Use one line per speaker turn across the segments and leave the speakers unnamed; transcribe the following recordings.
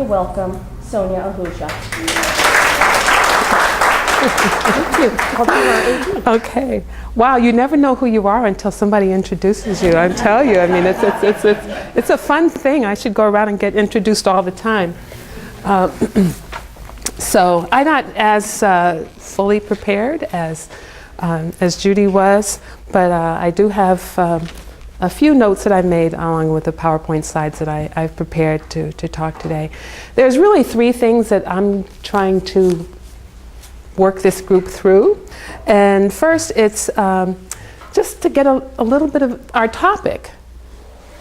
welcome Sonja Ajuja.
Thank you. Okay. Wow, you never know who you are until somebody introduces you. I tell you, I mean, it's a fun thing. I should go around and get introduced all the time. So I'm not as fully prepared as Judy was, but I do have a few notes that I've made along with the PowerPoint slides that I've prepared to talk today. There's really three things that I'm trying to work this group through. And first, it's just to get a little bit of our topic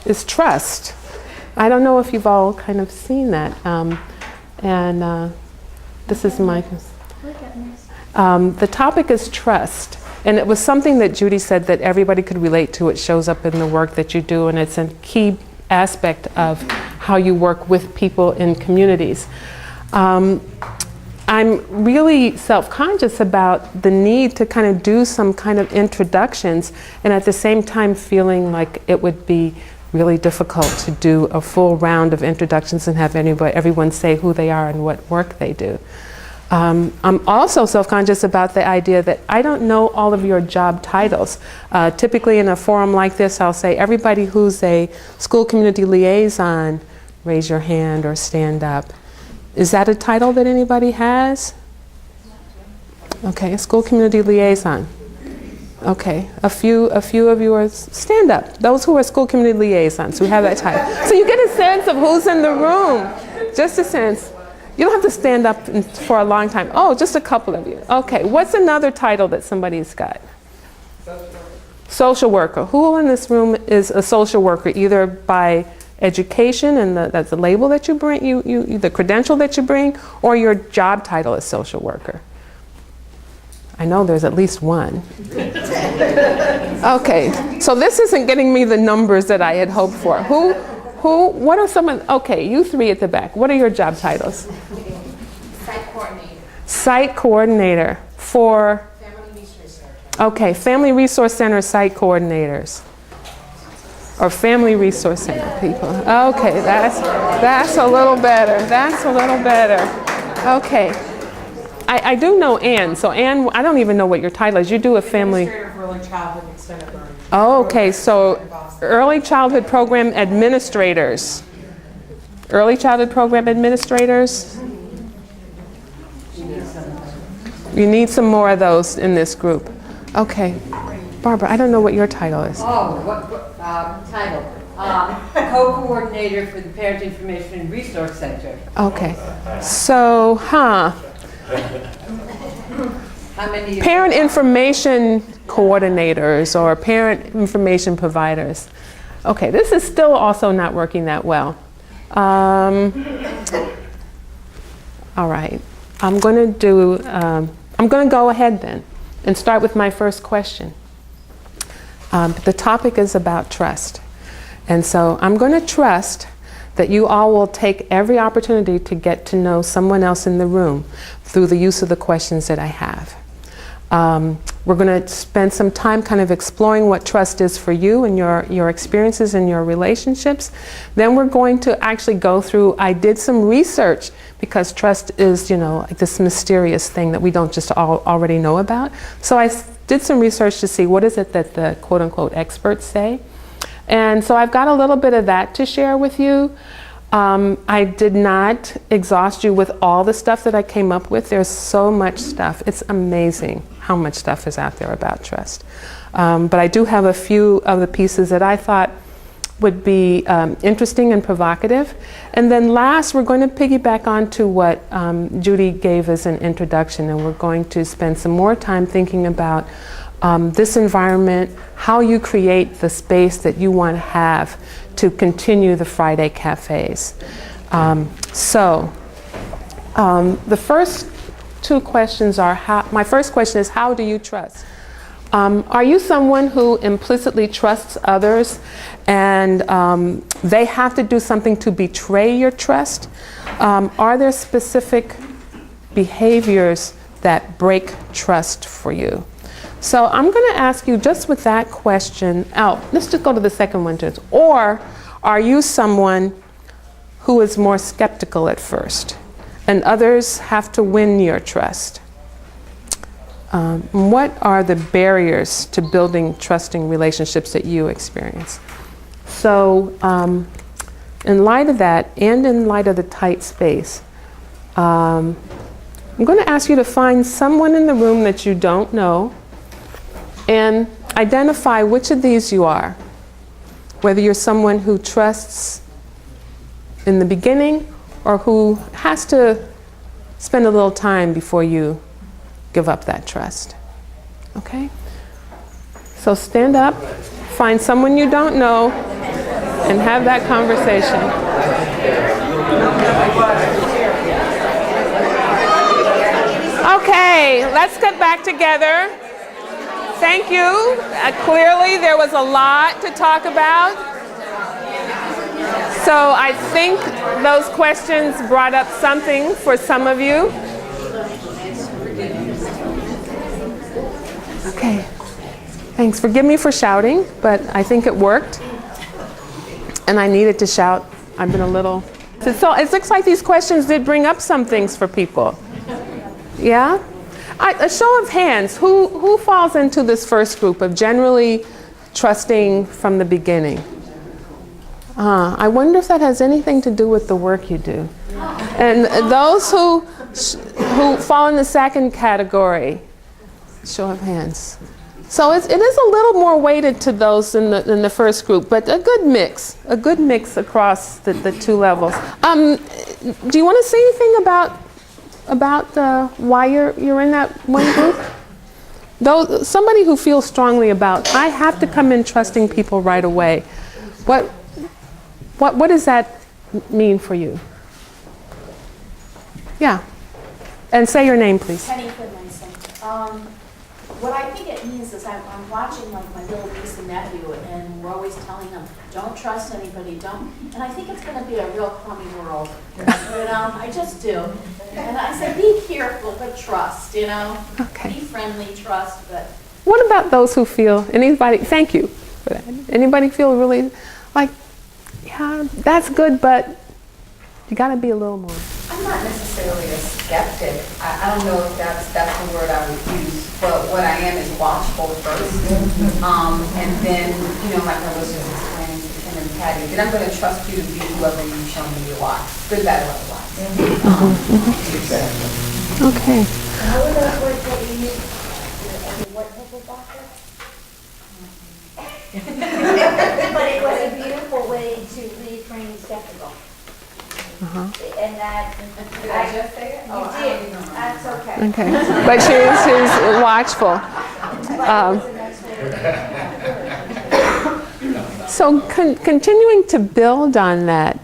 is trust. I don't know if you've all kind of seen that. This is my, the topic is trust. And it was something that Judy said that everybody could relate to. It shows up in the work that you do, and it's a key aspect of how you work with people in communities. I'm really self-conscious about the need to kind of do some kind of introductions, and at the same time feeling like it would be really difficult to do a full round of introductions and have everyone say who they are and what work they do. I'm also self-conscious about the idea that I don't know all of your job titles. Typically in a forum like this, I'll say everybody who's a school community liaison, raise your hand or stand up. Is that a title that anybody has? Okay, a school community liaison. Okay, a few of you are, stand up. Those who are school community liaisons who have that title. So you get a sense of who's in the room. Just a sense. You don't have to stand up for a long time. Oh, just a couple of you. Okay, what's another title that somebody's got? Social worker. Who in this room is a social worker, either by education, and that's the label that you bring, the credential that you bring, or your job title is social worker? I know there's at least one. Okay, so this isn't getting me the numbers that I had hoped for. What are some of, okay, you three at the back, what are your job titles?
Site coordinator.
Site coordinator for?
Family Resource Center.
Okay, Family Resource Center site coordinators. Or Family Resource Center people. Okay, that's a little better. That's a little better. Okay. I do know Ann. So Ann, I don't even know what your title is. You do a family.
Administrator for Early Childhood Extended Learning.
Oh, okay, so Early Childhood Program Administrators. Early Childhood Program Administrators? You need some more of those in this group. Okay. Barbara, I don't know what your title is.
Oh, what title? Co-coordinator for the Parent Information and Resource Center.
Okay. So,
How many?
Parent information coordinators or parent information providers. Okay, this is still also not working that well. All right, I'm going to go ahead then and start with my first question. The topic is about trust. And so I'm going to trust that you all will take every opportunity to get to know someone else in the room through the use of the questions that I have. We're going to spend some time kind of exploring what trust is for you and your experiences and your relationships. Then we're going to actually go through, I did some research because trust is, like this mysterious thing that we don't just already know about. So I did some research to see what is it that the quote-unquote experts say. And so I've got a little bit of that to share with you. I did not exhaust you with all the stuff that I came up with. There's so much stuff. It's amazing how much stuff is out there about trust. But I do have a few of the pieces that I thought would be interesting and provocative. And then last, we're going to piggyback onto what Judy gave as an introduction, and we're going to spend some more time thinking about this environment, how you create the space that you want to have to continue the Friday cafes. The first two questions are, my first question is, how do you trust? Are you someone who implicitly trusts others and they have to do something to betray your trust? Are there specific behaviors that break trust for you? So I'm going to ask you just with that question, let's just go to the second one, or are you someone who is more skeptical at first, and others have to win your trust. What are the barriers to building trusting relationships that you experience? So, in light of that, and in light of the tight space, I'm going to ask you to find someone in the room that you don't know and identify which of these you are. Whether you're someone who trusts in the beginning or who has to spend a little time before you give up that trust. Okay? So stand up, find someone you don't know, and have that conversation. Okay, let's get back together. Thank you. Clearly there was a lot to talk about. So I think those questions brought up something for some of you. Okay. Thanks. Forgive me for shouting, but I think it worked. And I needed to shout. I've been a little... So it looks like these questions did bring up some things for people. Yeah? A show of hands. Who falls into this first group of generally trusting from the beginning? I wonder if that has anything to do with the work you do. And those who fall in the second category, show of hands. So it is a little more weighted to those in the first group, but a good mix across the two levels. Do you want to say anything about why you're in that one group? Though somebody who feels strongly about, I have to come in trusting people right away. What does that mean for you? Yeah. And say your name, please.
Penny Finlayson. What I think it means is I'm watching like my little niece and nephew, and we're always telling them, don't trust anybody, don't. And I think it's going to be a real crummy world. You know, I just do. And I say, be careful, but trust, you know.
Okay.
Be friendly, trust, but.
What about those who feel, anybody, thank you for that. Anybody feel really like, yeah, that's good, but you got to be a little more.
I'm not necessarily a skeptic. I don't know if that's the word I would use, but what I am is watchful first. And then, like I was just explaining to Kim and Patty, then I'm going to trust you to be whoever you show me you are, good, bad, or otherwise.
Okay.
How would that work that you use? What type of boxer? But it was a beautiful way to reframe skeptical. And that,
Did I just say it?
you did, that's okay.
Okay. But she's watchful. So continuing to build on that,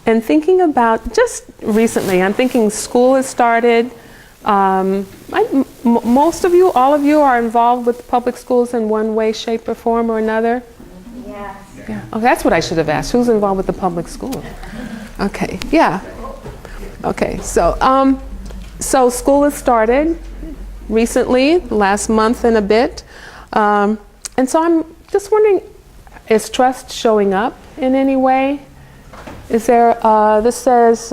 and thinking about just recently, I'm thinking school has started. Most of you, all of you are involved with public schools in one way, shape, or form or another?
Yes.
Yeah. Oh, that's what I should have asked. Who's involved with the public school? Okay, yeah. Okay, so school has started recently, last month and a bit. And so I'm just wondering, is trust showing up in any way? Is there, this says,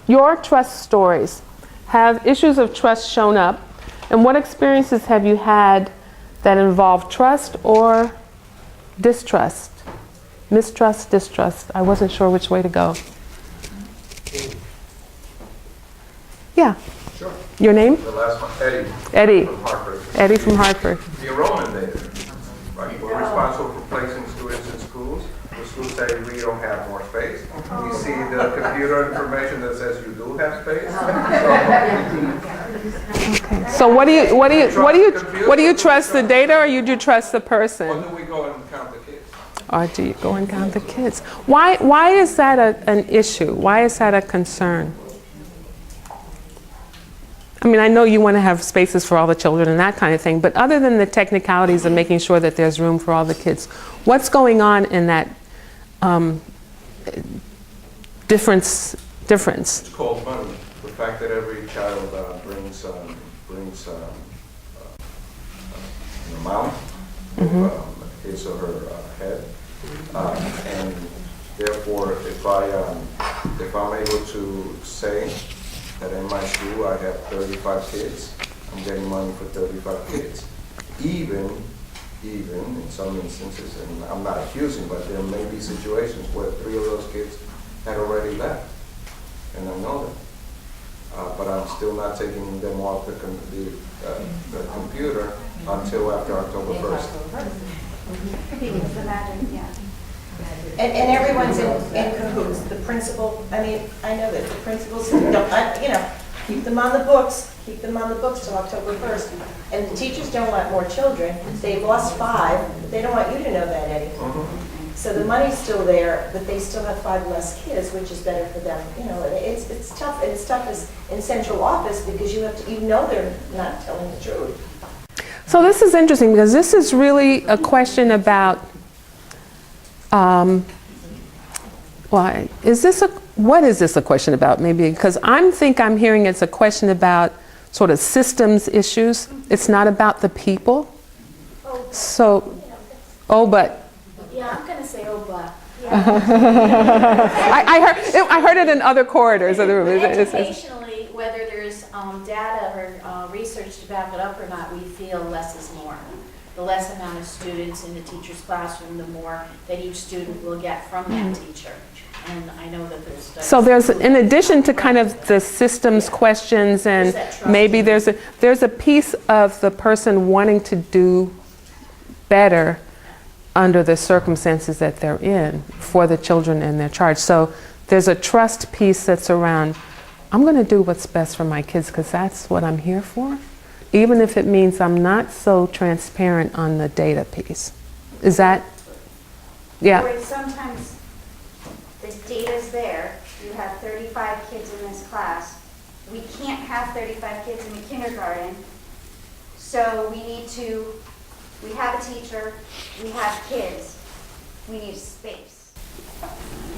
your trust stories. Have issues of trust shown up? And what experiences have you had that involve trust or distrust? Mistrust, distrust. I wasn't sure which way to go. Yeah.
Sure.
Your name?
The last one, Eddie.
Eddie.
From Hartford.
Eddie from Hartford.
The enrollment data, right? We're responsible for placing students in schools. The schools say we don't have more space. We see the computer information that says you do have space.
Okay. So what do you trust the data, or you do trust the
Or
person?
do we go and count the kids?
Or do you go and count the kids? Why is that an issue? Why is that a concern? I mean, I know you want to have spaces for all the children and that kind of thing, but other than the technicalities of making sure that there's room for all the kids, what's going on in that difference?
It's called money. The fact that every child brings an amount of his or her head, and therefore, if I if I'm able to say that in my school I have 35 kids, I'm getting money for 35 kids. Even in some instances, and I'm not accusing, but there may be situations where 3 of those kids had already left, and I know that. But I'm still not taking them off the computer until after October 1st.
Because imagine, yeah.
And everyone's in cahoots. The principal, I mean, I know that the principals, keep them on the books till October 1st. And the teachers don't want more children. They've lost 5, but they don't want you to know that, Eddie. So the money's still there, but they still have 5 less kids, which is better for them. And it's tough, and it's tough as in central office because you know they're not telling the truth.
So this is interesting because this is really a question about, what is this a question about? Maybe because I'm hearing it's a question about sort of systems issues. It's not about the people. So, but.
Yeah, I'm gonna say, but.
I heard it in other corridors of the room.
Educationally, whether there's data or research to back it up or not, we feel less is more. The less amount of students in the teacher's classroom, the more that each student will get from that teacher. And I know that there's studies.
So there's, in addition to kind of the systems questions, and maybe there's a piece of the person wanting to do better under the circumstances that they're in for the children in their charge. So there's a trust piece that's around, I'm going to do what's best for my kids because that's what I'm here for, even if it means I'm not so transparent on the data piece. Is that, yeah?
Or sometimes the data's there. You have 35 kids in this class. We can't have 35 kids in the kindergarten. So we have a teacher, we have kids, we need space.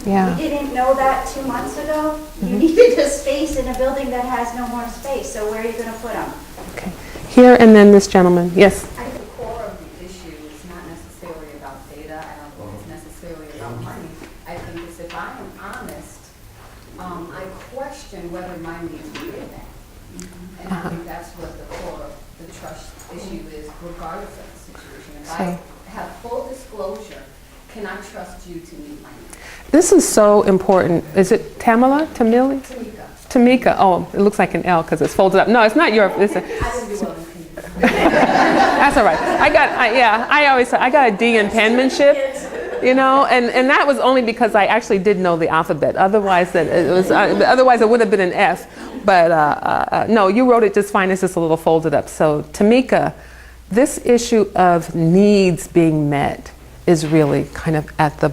Yeah.
We didn't know that 2 months ago. You needed a space in a building that has no more space, so where are you going to put them?
Okay. Here and then this gentleman. Yes.
I think the core of the issue is not necessarily about data. I don't think it's necessarily about money. I think it's if I am honest, I question whether my needs are being met. And I think that's what the core of the trust issue is, regardless of the situation. If I have full disclosure, can I trust you to meet my needs?
This is so important. Is it Tamila? Tamili? Tamika. Oh, it looks like an L because it's folded up. No, it's not your. It's a, that's all right. I always say I got a D in penmanship, and that was only because I actually did know the alphabet. Otherwise, it would have been an F. But no, you wrote it just fine. It's just a little folded up. So Tamika, this issue of needs being met is really kind of at the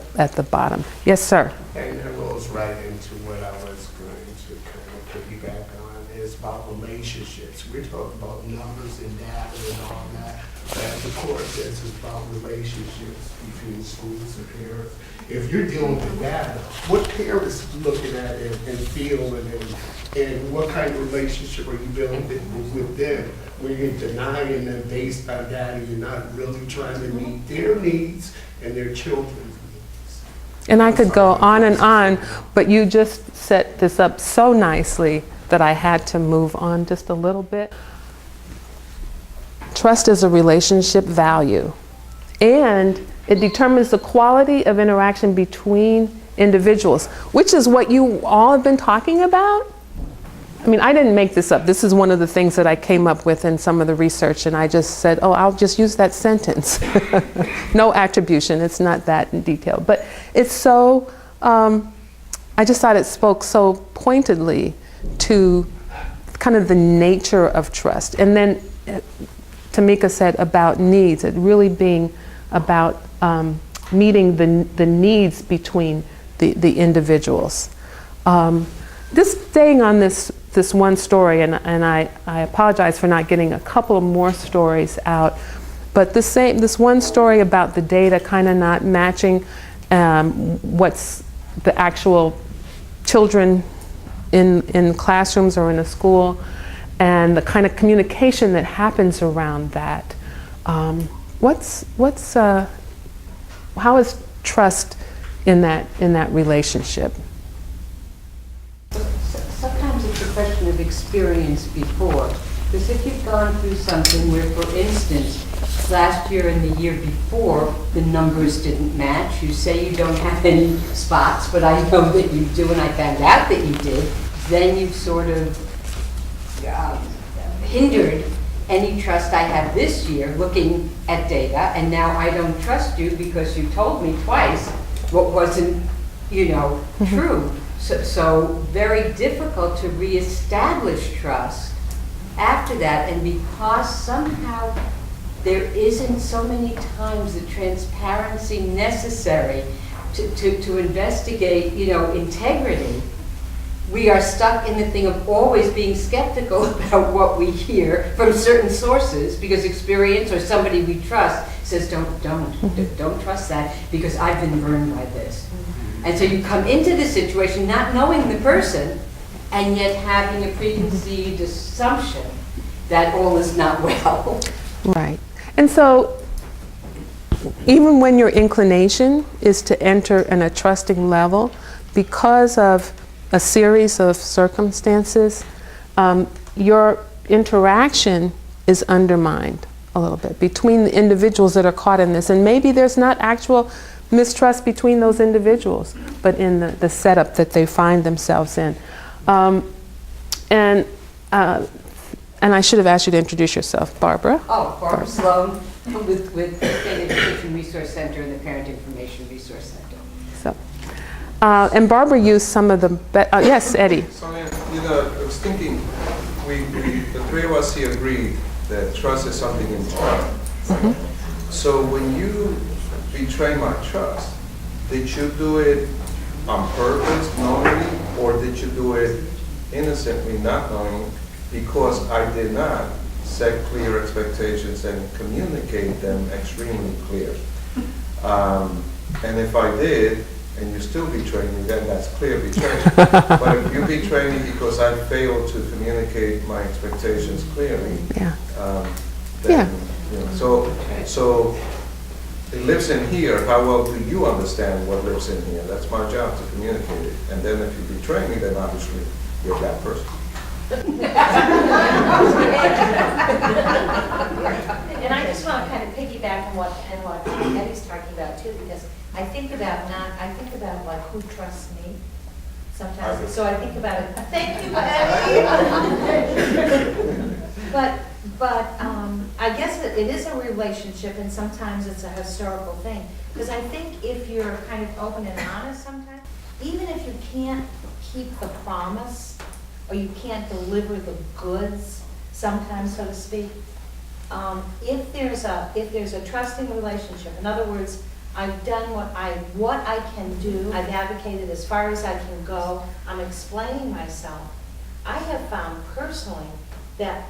bottom. Yes, sir.
And that rolls right into what I was going to kind of piggyback on, is about relationships. We're talking about numbers and data and all that, but at the core of this is about relationships between schools and parents. If you're dealing with data, what parents looking at it and feeling and what kind of relationship are you building with them? When you're denying them based on data, you're not really trying to meet their needs and their children's needs.
And I could go on, but you just set this up so nicely that I had to move on just a little bit. Trust is a relationship value, and it determines the quality of interaction between individuals, which is what you all have been talking about. I mean, I didn't make this up. This is one of the things that I came up with in some of the research, and I just said, I'll just use that sentence. No attribution, it's not that in detail. But it's so, I just thought it spoke so pointedly to kind of the nature of trust. And then Tamika said about needs, it really being about meeting the needs between the individuals. Just staying on this one story, and I apologize for not getting a couple of more stories out, but this one story about the data kind of not matching what's the actual children in classrooms or in a school, and the kind of communication that happens around that. How is trust in that relationship?
experienced before. Because if you've gone through something where, for instance, last year and the year before, the numbers didn't match, you say you don't have any spots, but I know that you do, and I found out that you did, then you've sort of hindered any trust I have this year looking at data, and now I don't trust you because you told me twice what wasn't, true. So very difficult to reestablish trust after that, and because somehow there isn't so many times the transparency necessary to investigate, integrity, we are stuck in the thing of always being skeptical about what we hear from certain sources, because experience or somebody we trust says, don't trust that because I've been burned by this. And so you come into this situation not knowing the person and yet having a preconceived assumption that all is not well.
Right. And so even when your inclination is to enter in a trusting level, because of a series of circumstances, your interaction is undermined a little bit between the individuals that are caught in this. And maybe there's not actual mistrust between those individuals, but in the setup that they find themselves in. And I should have asked you to introduce yourself, Barbara.
Oh, Barbara Sloan with the State Education Resource Center and the Parent Information Resource Center.
So, and Barbara used some of the, yes, Eddie.
Sonia, I was thinking, the three of us here agree that trust is something internal. Mm-hmm. So when you betray my trust, did you do it on purpose, knowingly, or did you do it innocently, not knowing, because I did not set clear expectations and communicate them extremely clear? And if I did, and you still betray me, then that's clear betrayal. But if you betray me because I failed to communicate my expectations clearly,
Yeah.
then, so it lives in here. How well do you understand what lives in here? That's my job, to communicate it. And then if you betray me, then obviously you're a bad person.
And I just want to kind of piggyback on what Eddie's talking about too, because I think about like who trusts me sometimes. So I think about it. Thank you, Eddie. But I guess it is a relationship, and sometimes it's a historical thing. Because I think if you're kind of open and honest sometimes, even if you can't keep the promise, or you can't deliver the goods sometimes, so to speak, if there's a trusting relationship, in other words, I've done what I can do, I've advocated as far as I can go, I'm explaining myself, I have found personally that,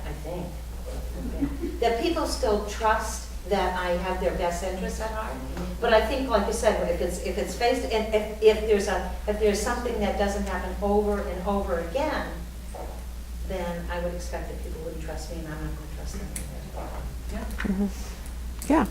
that people still trust that I have their best interests at heart. But I think, like you said, if it's faced, and if there's something that doesn't happen over and over again, then I would expect that people wouldn't trust me, and I'm not going to trust them. Yeah.
Mm-hmm. Yeah.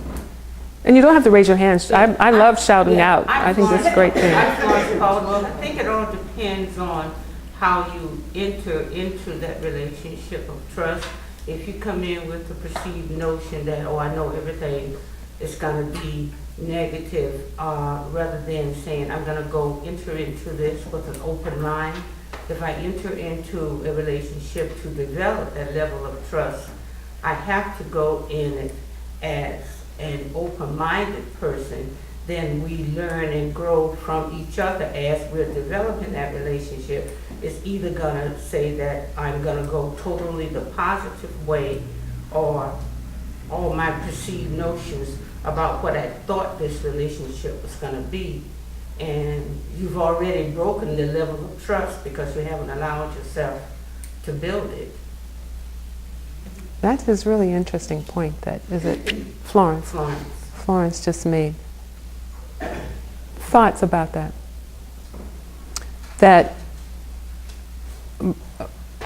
And you don't have to raise your hands. I love shouting out. I think that's a great thing.
I think it all depends on how you enter into that relationship of trust. If you come in with the perceived notion that, oh, I know everything is going to be negative, rather than saying, I'm going to go enter into this with an open mind. If I enter into a relationship to develop that level of trust, I have to go in it as an open-minded person. Then we learn and grow from each other as we're developing that relationship. It's either gonna say that I'm gonna go totally the positive way, or all my perceived notions about what I thought this relationship was gonna be. And you've already broken the level of trust because you haven't allowed yourself to build it.
That is really interesting point that, is it Florence? Florence just made. Thoughts about that? That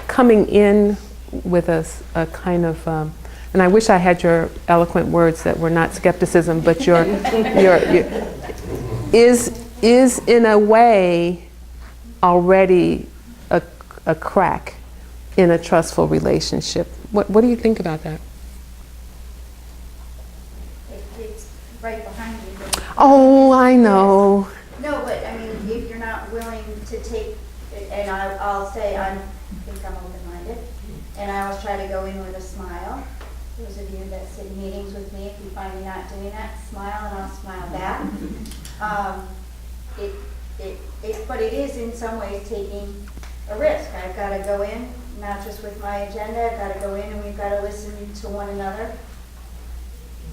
coming in with a kind of, and I wish I had your eloquent words that were not skepticism, but your is in a way already a crack in a trustful relationship. What do you think about that?
It's right behind you. but-
Oh, I know.
No, but I mean, if you're not willing to take, and I'll say I think I'm open-minded, and I always try to go in with a smile. Those of you that sit in meetings with me, if you find me not doing that, smile and I'll smile back. But it is in some ways taking a risk. I've got to go in, not just with my agenda, I've got to go in and we've got to listen to one another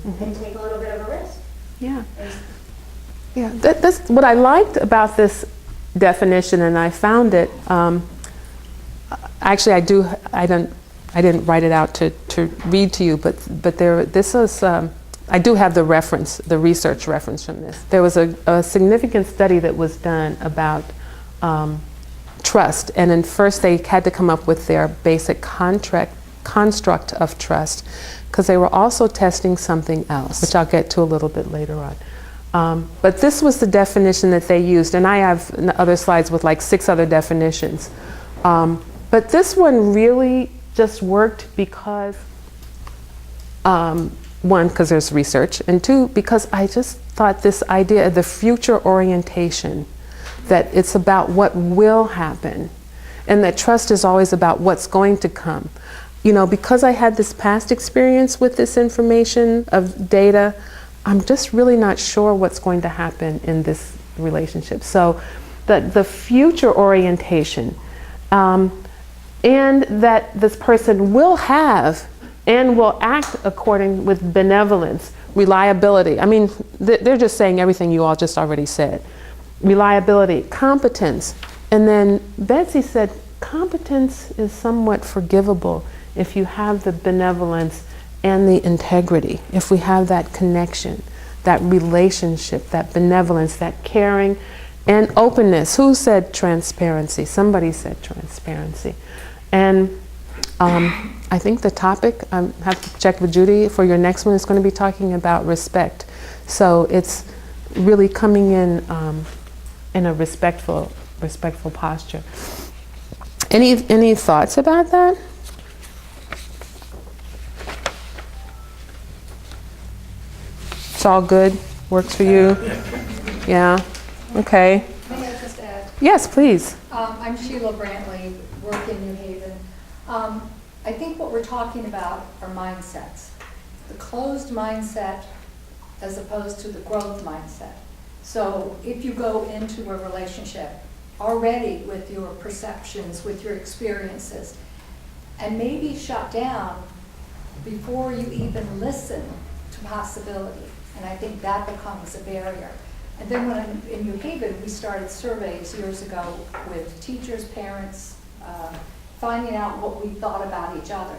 and take a little bit of a risk.
Yeah. Yeah, that's what I liked about this definition, and I found it. Actually, I didn't write it out to read to you, but this is. I do have the reference, the research reference from this. There was a significant study that was done about trust, and then first they had to come up with their basic construct of trust, because they were also testing something else, which I'll get to a little bit later on. But this was the definition that they used, and I have other slides with like 6 other definitions. But this one really just worked because, one, because there's research, and 2, because I just thought this idea of the future orientation, that it's about what will happen, and that trust is always about what's going to come. You know, because I had this past experience with this information of data, I'm just really not sure what's going to happen in this relationship. So the future orientation, and that this person will have and will act according with benevolence, reliability. I mean, they're just saying everything you all just already said. Reliability, competence. And then Betsy said, competence is somewhat forgivable if you have the benevolence and the integrity, if we have that connection, that relationship, that benevolence, that caring, and openness. Who said transparency? Somebody said transparency. And I think the topic, I have to check with Judy for your next one, is going to be talking about respect. So it's really coming in a respectful posture. Any thoughts about that? It's all good? Works for you? Yeah? Okay.
May I just add?
Yes, please.
I'm Sheila Brantley, work in New Haven. I think what we're talking about are mindsets. The closed mindset as opposed to the growth mindset. So if you go into a relationship already with your perceptions, with your experiences, and maybe shut down before you even listen to possibility, and I think that becomes a barrier. And then when I'm in New Haven, we started surveys years ago with teachers, parents, finding out what we thought about each other.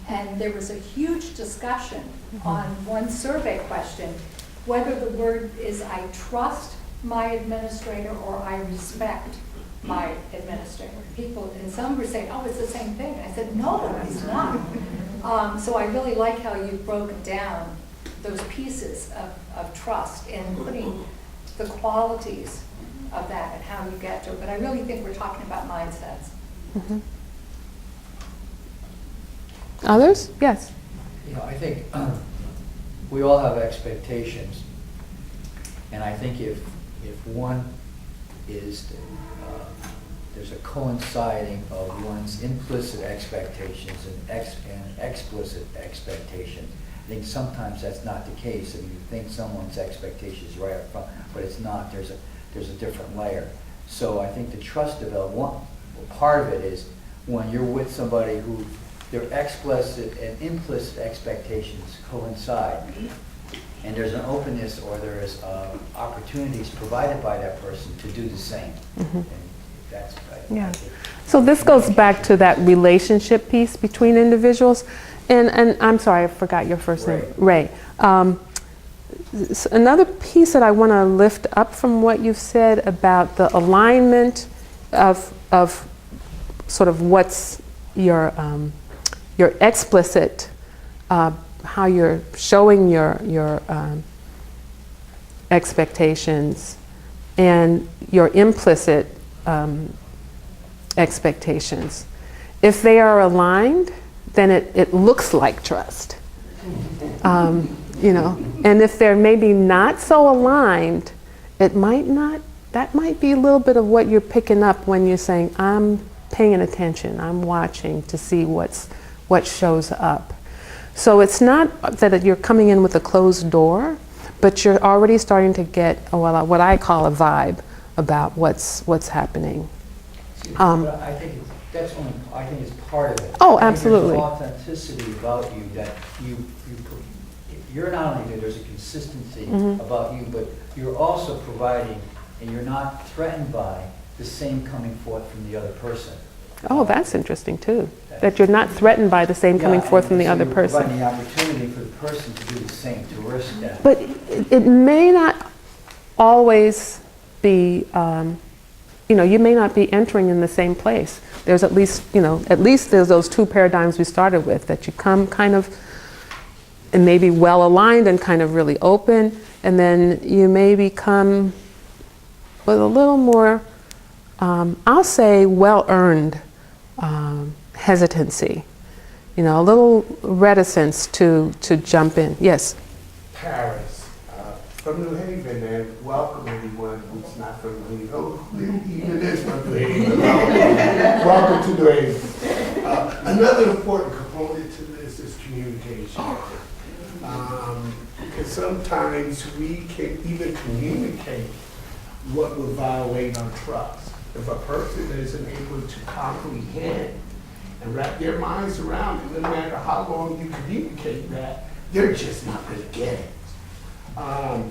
And there was a huge discussion on one survey question, whether the word is I trust my administrator or I respect my administrator. People, and some were saying, oh, it's the same thing. And I said, no, it's not. So I really like how you've broken down those pieces of trust and putting the qualities of that and how you get to it. But I really think we're talking about mindsets.
Mm-hmm. Others? Yes.
You know, I think we all have expectations, and I think if one is there's a coinciding of one's implicit expectations and explicit expectations. I think sometimes that's not the case. I mean, you think someone's expectation is right up front, but it's not. There's a different layer. So I think the trust development, part of it is when you're with somebody who their explicit and implicit expectations coincide, and there's an openness or there is opportunities provided by that person to do the same. Mm-hmm. And that's
yeah. So this goes back to that relationship piece between individuals. And I'm sorry, I forgot your first name. Ray. Another piece that I want to lift up from what you've said about the alignment of sort of what's your explicit, how you're showing your expectations and your implicit expectations. if they are aligned, then it looks like trust. You know, and if they're maybe not so aligned, it might not, that might be a little bit of what you're picking up when you're saying, I'm paying attention, I'm watching to see what shows up. So it's not that you're coming in with a closed door, but you're already starting to get what I call a vibe about what's happening.
But I think I think it's part of it.
Oh,
I think
absolutely.
There's authenticity about you that you're not only there's a consistency about you, but you're also providing, and you're not threatened by the same coming forth from the other person.
Oh, that's interesting too. That you're not threatened by the same coming forth from the other person.
Providing the opportunity for the person to do the same, to risk that.
But it may not always be, you know, you may not be entering in the same place. There's at least, you know, at least there's those two paradigms we started with, that you come kind of, and maybe well aligned and kind of really open, and then you may become with a little more, I'll say well-earned hesitancy, you know, a little reticence to jump in. Yes?
Paris, from New Haven, and welcome anyone who's not from New Haven. Oh, even is from New Haven. Welcome to New Haven. Another important component to this is communication. Because sometimes we can even communicate what would violate our trust. If a person isn't able to comprehend and wrap their minds around it, no matter how long you communicate that, they're just not going to get it.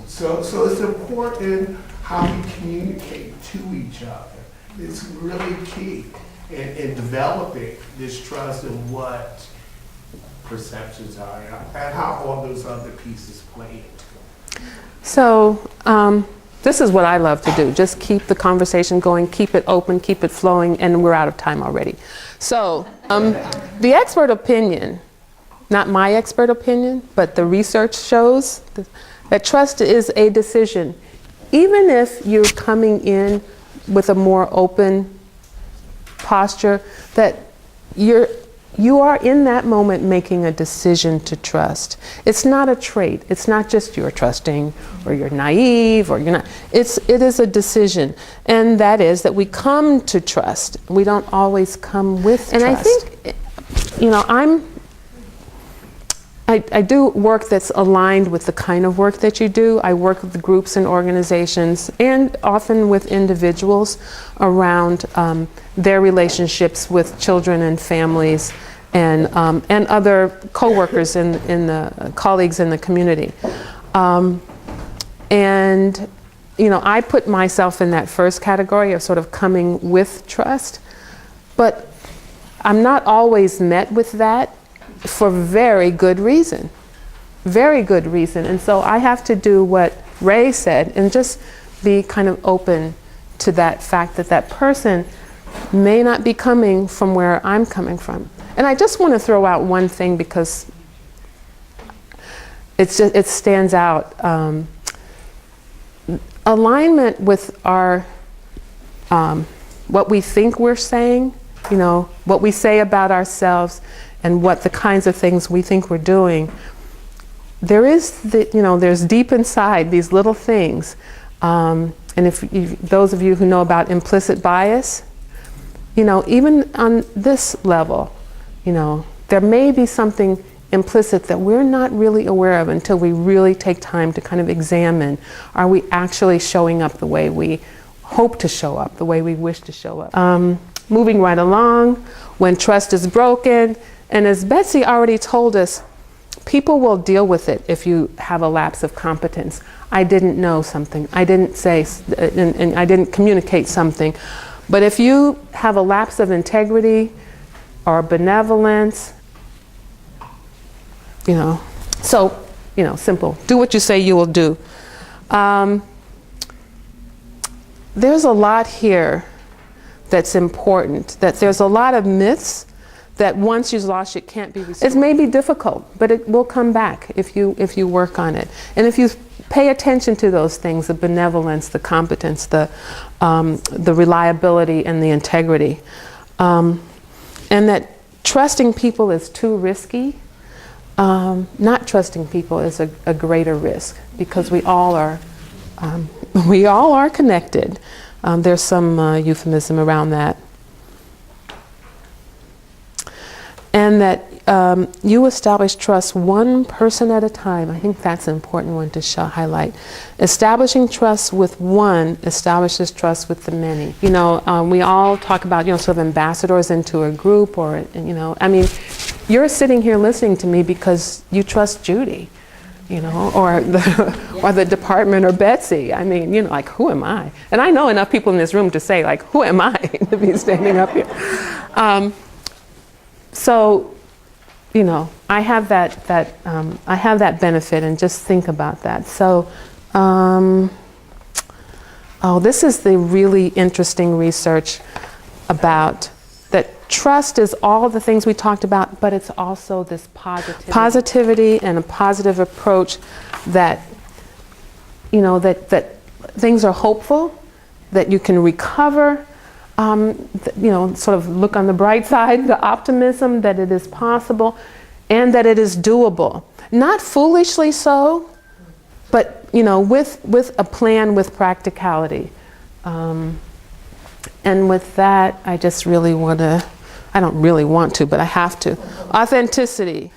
So it's important how we communicate to each other. It's really key in developing this trust and what perceptions are and how all those other pieces play into it. So
this is what I love to do. Just keep the conversation going, keep it open, keep it flowing, and we're out of time already. So the expert opinion, not my expert opinion, but the research shows that trust is a decision. Even if you're coming in with a more open posture, that you are in that moment making a decision to trust. It's not a trait. It's not just you're trusting or you're naive or you're not. It is a decision. And that is that we come to trust. We don't always come with trust. And I think, you know, I do work that's aligned with the kind of work that you do. I work with groups and organizations and often with individuals around their relationships with children and families and other co-workers in the colleagues in the community. And you know, I put myself in that first category of sort of coming with trust, but I'm not always met with that for very good reason. Very good reason. And so I have to do what Ray said and just be kind of open to that fact that that person may not be coming from where I'm coming from. And I just want to throw out one thing because it stands out. Alignment with our, what we think we're saying, you know, what we say about ourselves and what the kinds of things we think we're doing. There is, you know, there's deep inside these little things. And if those of you who know about implicit bias, you know, even on this level, you know, there may be something implicit that we're not really aware of until we really take time to kind of examine, are we actually showing up the way we hope to show up, the way we wish to show up. Moving right along, when trust is broken, and as Betsy already told us, people will deal with it if you have a lapse of competence. I didn't know something, I didn't say, and I didn't communicate something. But if you have a lapse of integrity or benevolence, you know, so, you know, simple. Do what you say you will do. There's a lot here that's important, that there's a lot of myths that once you've lost it can't be restored. It may be difficult, but it will come back if you work on it. And if you pay attention to those things, the benevolence, the competence, the reliability and the integrity. and that trusting people is too risky. Not trusting people is a greater risk, because we all are connected. There's some euphemism around that. And that you establish trust one person at a time. I think that's an important one to highlight. Establishing trust with one establishes trust with the many. You know, we all talk about, you know, sort of ambassadors into a group, or, you know, I mean, you're sitting here listening to me because you trust Judy, you know, or the department, or Betsy. I mean, you know, like, who am I? And I know enough people in this room to say, like, who am I to be standing up here? So, you know, I have that benefit, and just think about that. So, this is the really interesting research about that trust is all the things we talked about, but it's also this positivity and a positive approach that, you know, that things are hopeful, that you can recover. You know, sort of look on the bright side, the optimism that it is possible, and that it is doable. Not foolishly so, but, you know, with a plan, with practicality. And with that, I just really want to, I don't really want to, but I have to. Authenticity,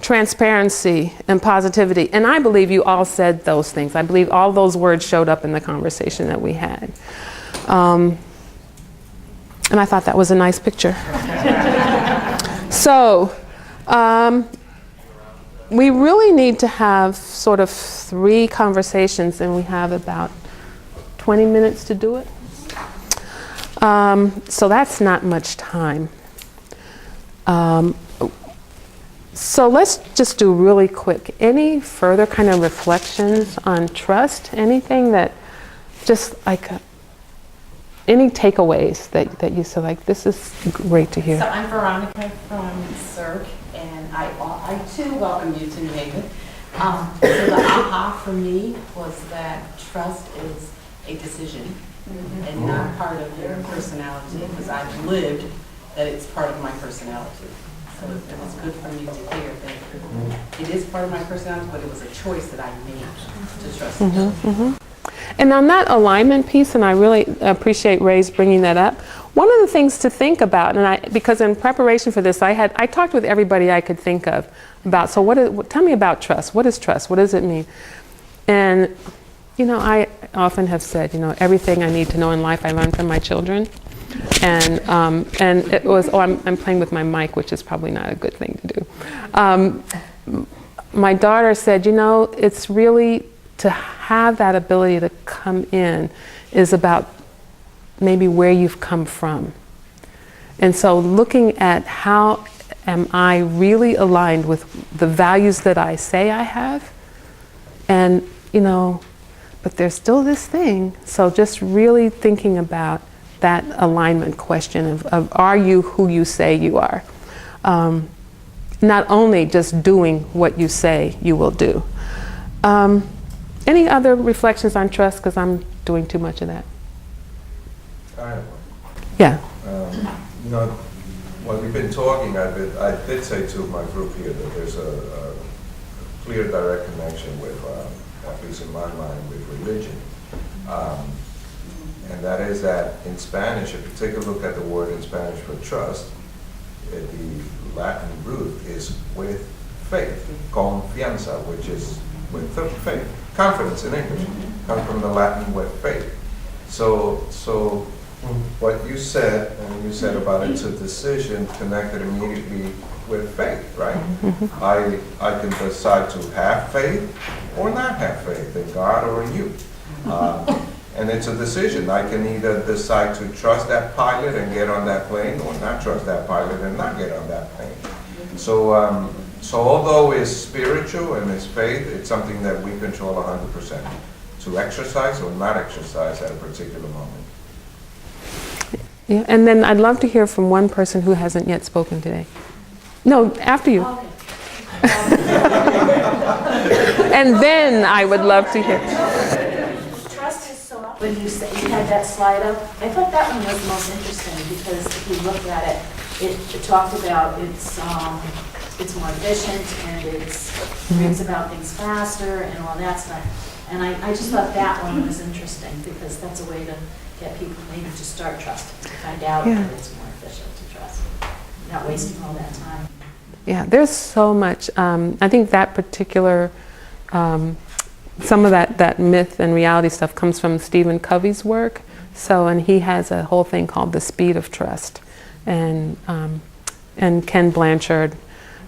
transparency, and positivity. And I believe you all said those things. I believe all those words showed up in the conversation that we had. And I thought that was a nice picture. So, we really need to have sort of 3 conversations, and we have about 20 minutes to do it. So that's not much time. So let's just do really quick. Any further kind of reflections on trust? Anything that just like... any takeaways that you said, like, this is great to hear?
So I'm Veronica from Sept, and I too welcome you to New Haven. So the aha for me was that trust is a decision and not part of your personality, because I've lived that it's part of my personality. So it was good for me to hear that it is part of my personality, but it was a choice that I made to trust you.
And on that alignment piece, and I really appreciate Ray's bringing that up, one of the things to think about, and because in preparation for this, I talked with everybody I could think of about, so tell me about trust. What is trust? What does it mean? And, you know, I often have said, you know, everything I need to know in life I learned from my children. And it was, I'm playing with my mic, which is probably not a good thing to do. My daughter said, you know, it's really, to have that ability to come in is about maybe where you've come from. And so looking at how am I really aligned with the values that I say I have, and, you know, but there's still this thing. So just really thinking about that alignment question of are you who you say you are? Not only just doing what you say you will do. Any other reflections on trust? Because I'm doing too much of that.
I have one.
Yeah.
You know, when we've been talking, I did say to my group here that there's a clear direct connection with, at least in my mind, with religion. And that is that in Spanish, if you take a look at the word in Spanish for trust, the Latin root is with faith, confianza, which is with faith. Confidence in English comes from the Latin with faith. So what you said, and you said about it's a decision connected immediately with faith, right? I can decide to have faith or not have faith in God or in you. And it's a decision. I can either decide to trust that pilot and get on that plane, or not trust that pilot and not get on that plane. So although it's spiritual and it's faith, it's something that we control 100% to exercise or not exercise at a particular moment.
Yeah, and then I'd love to hear from one person who hasn't yet spoken today. No, after you. And then I would love to hear.
Trust is so, when you said you had that slide up, I thought that one was the most interesting, because if you look at it, it talked about it's more efficient and it brings about things faster and all that stuff. And I just thought that one was interesting because that's a way to get people maybe to start trusting, to find out that it's more efficient to trust, not wasting all that time.
Yeah, there's so much. I think that particular, some of that myth and reality stuff comes from Stephen Covey's work. So, and he has a whole thing called The Speed of Trust, and Ken Blanchard,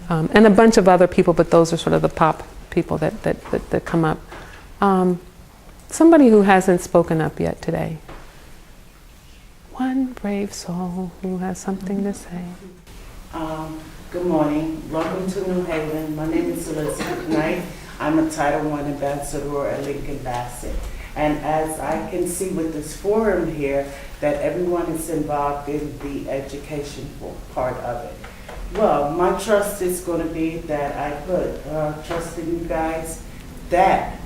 and a bunch of other people, but those are sort of the pop people that come up. Somebody who hasn't spoken up yet today. One brave soul who has something to say.
Good morning. Welcome to New Haven. My name is Elizabeth Knight. I'm a Title I ambassador at Lincoln Bassett. And as I can see with this forum here, that everyone is involved in the education part of it. Well, my trust is going to be that I put trust in you guys, that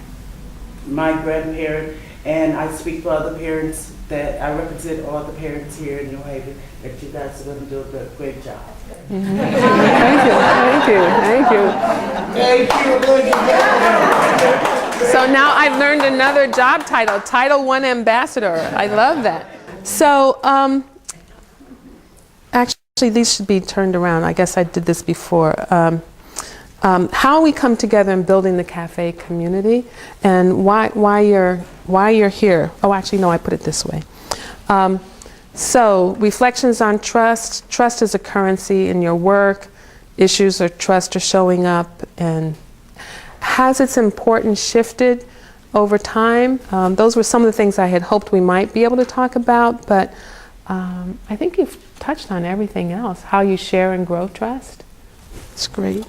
my grandparent, and I speak for other parents, that I represent all the parents here in New Haven, that you guys are going to do a great job.
Thank you, thank you, thank you.
Thank you.
So now I've learned another job title, Title I Ambassador. I love that. So actually these should be turned around. I guess I did this before. How we come together in building the cafe community and why you're here. Oh, actually, no, I put it this way. So, reflections on trust. Trust is a currency in your work. Issues of trust are showing up, and has its importance shifted over time? Those were some of the things I had hoped we might be able to talk about, but I think you've touched on everything else. How you share and grow trust. It's great.